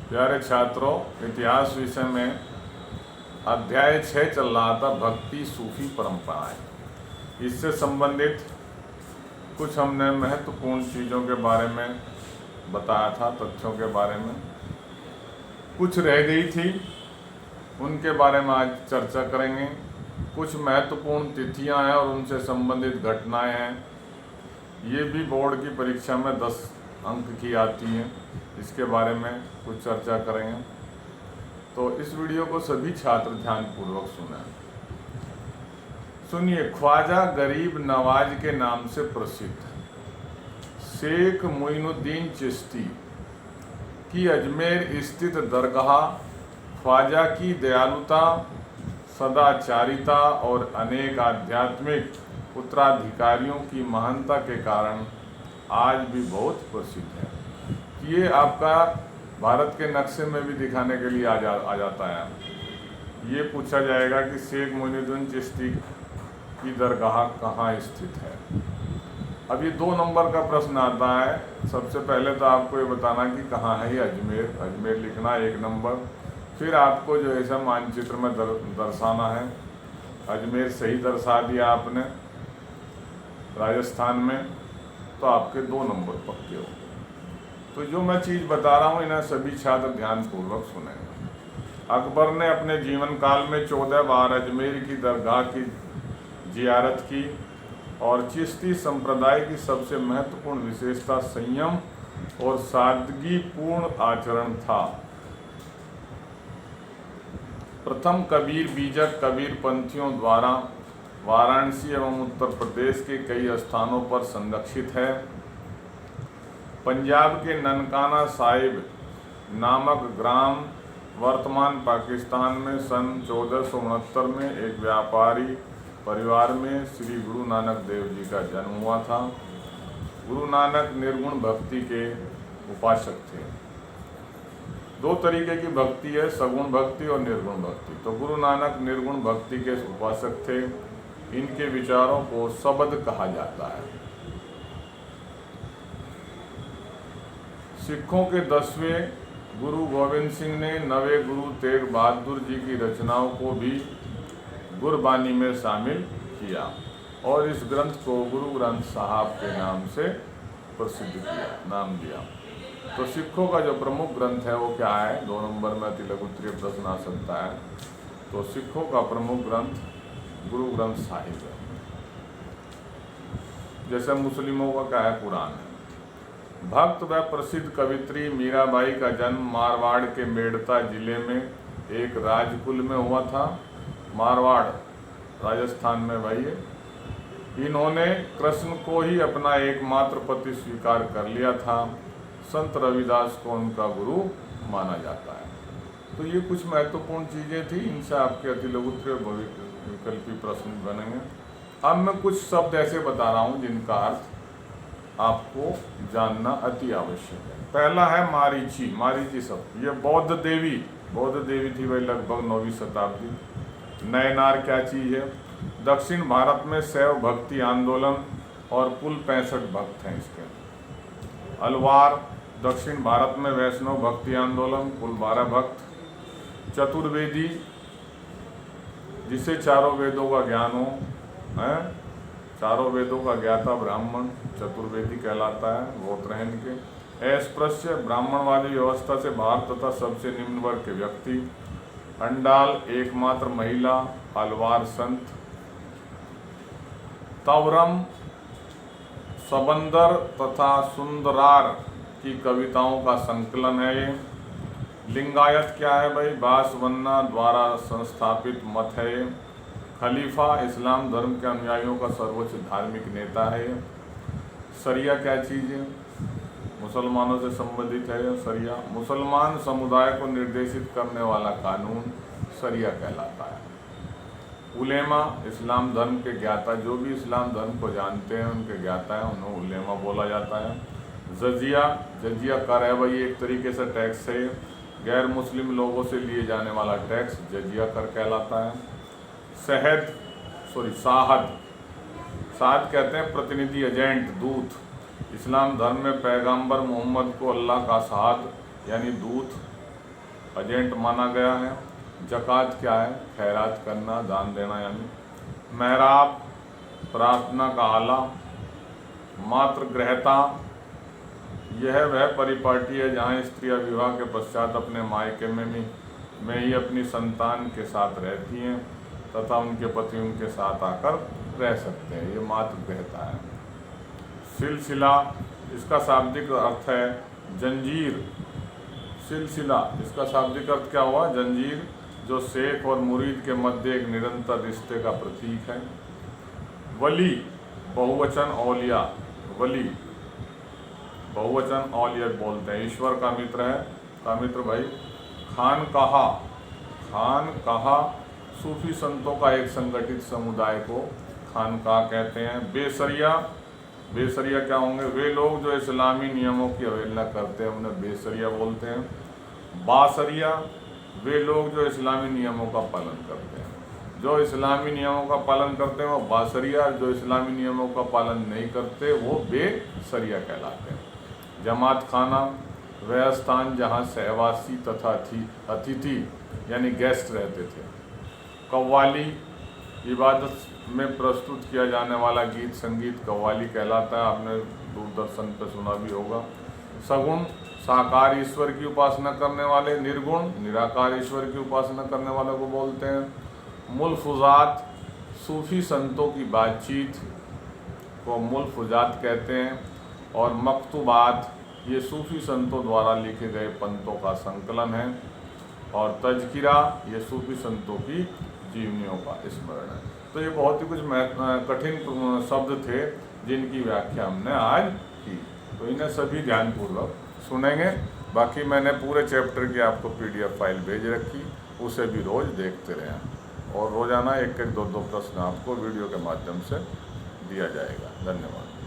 प्यारे छात्रों, इतिहास विषय में अध्याय 6 चल रहा था, भक्ति सूफी परंपराएं। इससे संबंधित कुछ हमने महत्वपूर्ण चीज़ों के बारे में बताया था, तथ्यों के बारे में। कुछ रह गई थी, उनके बारे में आज चर्चा करेंगे। कुछ महत्वपूर्ण तिथियां हैं और उनसे संबंधित घटनाएं हैं। ये भी बोर्ड की परीक्षा में 10 अंक की आती हैं। इसके बारे में कुछ चर्चा करेंगे, तो इस वीडियो को सभी छात्र ध्यानपूर्वक सुनिए। ख्वाजा गरीब नवाज के नाम से प्रसिद्ध शेख मोइनुद्दीन चिश्ती की अजमेर स्थित दरगाह ख्वाजा की दयालुता, सदाचारिता और अनेक आध्यात्मिक उत्तराधिकारियों की महानता के कारण आज भी बहुत प्रसिद्ध है। ये आपका भारत के नक्शे में भी दिखाने के लिए आ जाता है। ये पूछा जाएगा कि शेख मोइनुद्दीन चिश्ती की दरगाह कहाँ स्थित है। अब ये 2 नंबर का प्रश्न आता है। सबसे पहले तो आपको ये बताना कि कहाँ है ये अजमेर। अजमेर लिखना 1 नंबर। फिर आपको जो ऐसा मानचित्र में दर्शाना है। अजमेर सही दर्शा दिया आपने राजस्थान में, तो आपके 2 नंबर पक्के हो। तो जो मैं चीज़ बता रहा हूँ, इन्हें सभी छात्र ध्यानपूर्वक सुनेंगे। अकबर ने अपने जीवन काल में 14 बार अजमेर की दरगाह की जियारत की और चिश्ती संप्रदाय की सबसे महत्वपूर्ण विशेषता संयम और सादगीपूर्ण आचरण था। प्रथम कबीर बीजक कबीर पंथियों द्वारा वाराणसी एवं उत्तर प्रदेश के कई स्थानों पर संरक्षित है। पंजाब के ननकाना साहिब नामक ग्राम वर्तमान पाकिस्तान में सन 1469 में एक व्यापारी परिवार में श्री गुरु नानक देव जी का जन्म हुआ था। गुरु नानक निर्गुण भक्ति के उपासक थे। 2 तरीके की भक्ति है, सगुण भक्ति और निर्गुण भक्ति। तो गुरु नानक निर्गुण भक्ति के उपासक थे। इनके विचारों को शब्द कहा जाता है। सिखों के 10वें गुरु गोविंद सिंह ने 9वें गुरु तेग बहादुर जी की रचनाओं को भी गुरबानी में शामिल किया और इस ग्रंथ को गुरु ग्रंथ साहब के नाम से प्रसिद्ध किया, नाम दिया। तो सिखों का जो प्रमुख ग्रंथ है वो क्या है? 2 नंबर में अति लघु उत्तरीय प्रश्न आ सकता है। तो सिखों का प्रमुख ग्रंथ गुरु ग्रंथ साहिब है। जैसे मुस्लिमों का क्या है? कुरान है। भक्त व प्रसिद्ध कवित्री मीराबाई का जन्म मारवाड़ के मेड़ता जिले में एक राजकुल में हुआ था। मारवाड़ राजस्थान में भाई है। इन्होंने कृष्ण को ही अपना एकमात्र पति स्वीकार कर लिया था। संत रविदास को उनका गुरु माना जाता है। तो ये कुछ महत्वपूर्ण चीज़ें थी। इनसे आपके अति लघु उत्तरीय विकल्पी प्रश्न बनेंगे। अब मैं कुछ शब्द ऐसे बता रहा हूँ जिनका अर्थ आपको जानना अति आवश्यक है। पहला है मारीची। मारीची शब्द ये बौद्ध देवी थी वही लगभग 9वीं शताब्दी। नयनार क्या चीज़ है? दक्षिण भारत में शैव भक्ति आंदोलन और कुल 65 भक्त हैं इसके। अलवार दक्षिण भारत में वैष्णव भक्ति आंदोलन, कुल 12 भक्त। चतुर्वेदी जिसे चारों वेदों का ज्ञान हो, है चारों वेदों का ज्ञाता ब्राह्मण चतुर्वेदी कहलाता है। गोत्र हैं इनके। अस्पृश्य ब्राह्मणवादी व्यवस्था से बाहर तथा सबसे निम्न वर्ग के व्यक्ति। अंडाल एकमात्र महिला अलवार संत। तवरम सबंदर तथा सुंदरार की कविताओं का संकलन है ये। लिंगायत क्या है भाई? बासवन्ना द्वारा संस्थापित मत है ये। खलीफा इस्लाम धर्म के अनुयायियों का सर्वोच्च धार्मिक नेता है। शरिया क्या चीज़ है? मुसलमानों से संबंधित है शरिया। मुसलमान समुदाय को निर्देशित करने वाला कानून शरिया कहलाता है। उलेमा इस्लाम धर्म के ज्ञाता, जो भी इस्लाम धर्म को जानते हैं उनके ज्ञाता है, उन्हें उलेमा बोला जाता है। जजिया कर है भाई एक तरीके से टैक्स है। गैर मुस्लिम लोगों से लिए जाने वाला टैक्स जजिया कर कहलाता है। साहद कहते हैं प्रतिनिधि, एजेंट, दूत। इस्लाम धर्म में पैगंबर मोहम्मद को अल्लाह का साहद यानी दूत एजेंट माना गया है। ज़कात क्या है? खैरात करना, दान देना यानी। महराब प्रार्थना का आला। मात्र गृहता यह वह परिपाटी है जहाँ स्त्रियाँ विवाह के पश्चात अपने मायके में ही अपनी संतान के साथ रहती हैं तथा उनके पति उनके साथ आकर रह सकते हैं। ये मात्र गृहता है। सिलसिला इसका शाब्दिक अर्थ है जंजीर। सिलसिला इसका शाब्दिक अर्थ क्या हुआ? जंजीर, जो शेख और मुरीद के मध्य एक निरंतर रिश्ते का प्रतीक है। वली बहुवचन औलिया। वली बहुवचन औलिया बोलते हैं। ईश्वर का मित्र है, का मित्र भाई। खानकाहा, खानकाहा सूफी संतों का एक संगठित समुदाय को खानकाह कहते हैं। बेसरिया, बेसरिया क्या होंगे? वे लोग जो इस्लामी नियमों की अवहेलना करते हैं उन्हें बेसरिया बोलते हैं। बासरिया वे लोग जो इस्लामी नियमों का पालन करते हैं। जो इस्लामी नियमों का पालन करते हैं वो बासरिया, जो इस्लामी नियमों का पालन नहीं करते वो बेसरिया कहलाते हैं। जमात खाना वह स्थान जहाँ सहवासी तथा अतिथि यानी गेस्ट रहते थे। कव्वाली इबादत में प्रस्तुत किया जाने वाला गीत संगीत कव्वाली कहलाता है। आपने दूरदर्शन पर सुना भी होगा। सगुण साकार ईश्वर की उपासना करने वाले। निर्गुण निराकार ईश्वर की उपासना करने वालों को बोलते हैं। मुलफुजात सूफी संतों की बातचीत को मुलफुजात कहते हैं। और मकतूबात ये सूफी संतों द्वारा लिखे गए पंतों का संकलन है। और तज़किरा ये सूफी संतों की जीवनियों का स्मरण है। तो ये बहुत ही कुछ कठिन शब्द थे जिनकी व्याख्या हमने आज की, तो इन्हें सभी ध्यानपूर्वक सुनेंगे। बाकी मैंने पूरे चैप्टर की आपको PDF फाइल भेज रखी, उसे भी रोज़ देखते रहें और रोज़ाना एक-एक, दो-दो प्रश्न आपको वीडियो के माध्यम से दिया जाएगा। धन्यवाद।